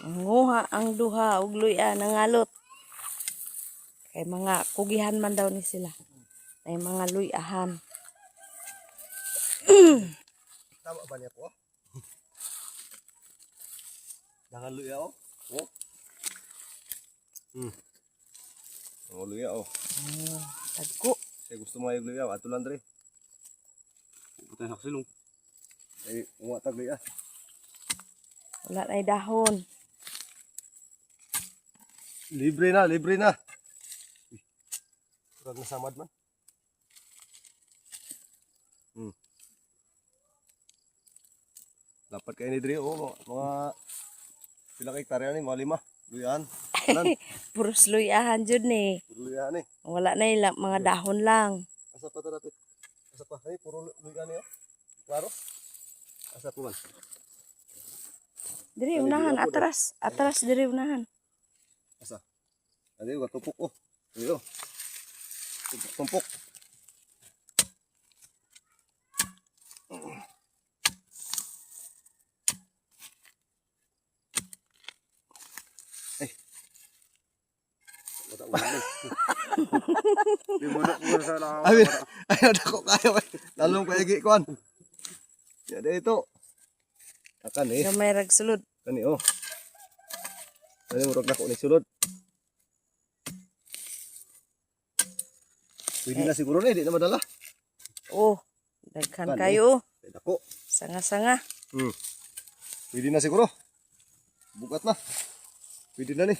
Nguha ang duha ug luya nangalot. Kay mga kugihan man daw ni sila. Ay mga luyahan. Tama ba niya po? Jangan luya oh. Oh. Ang luya oh. Tagko. Saya gusto mo yung luya, ato lang dre. Putay haksilong. Ay, umatag luya. Wala na dahon. Libre na, libre na. Kurang nasamad man. Dapat kayo ni Dre, oh, mga pila kay hektarya ni, mga 5. Luyan. Puros luyahan jud ni. Puro luyan ni. Wala na ilang mga dahon lang. Asa pa tarapit? Asa pa? Ay, puro luyan ni, oh. Klaro? Asa po man? Diri unahan, atras. Atras diri unahan. Asa? Adi, tumpok, oh. Ayo. Tumpok. Ay, dako kayo. Lalong payagi kon. Ya dito. Akan eh. Gamay rag sulod. Kani oh. Kani murag dako ni sulod. Pwede na siguro na, di na madala. Oh, daghan kayo. Dako. Sanga-sanga. Pwede na siguro. Bukat na. Pwede na ni.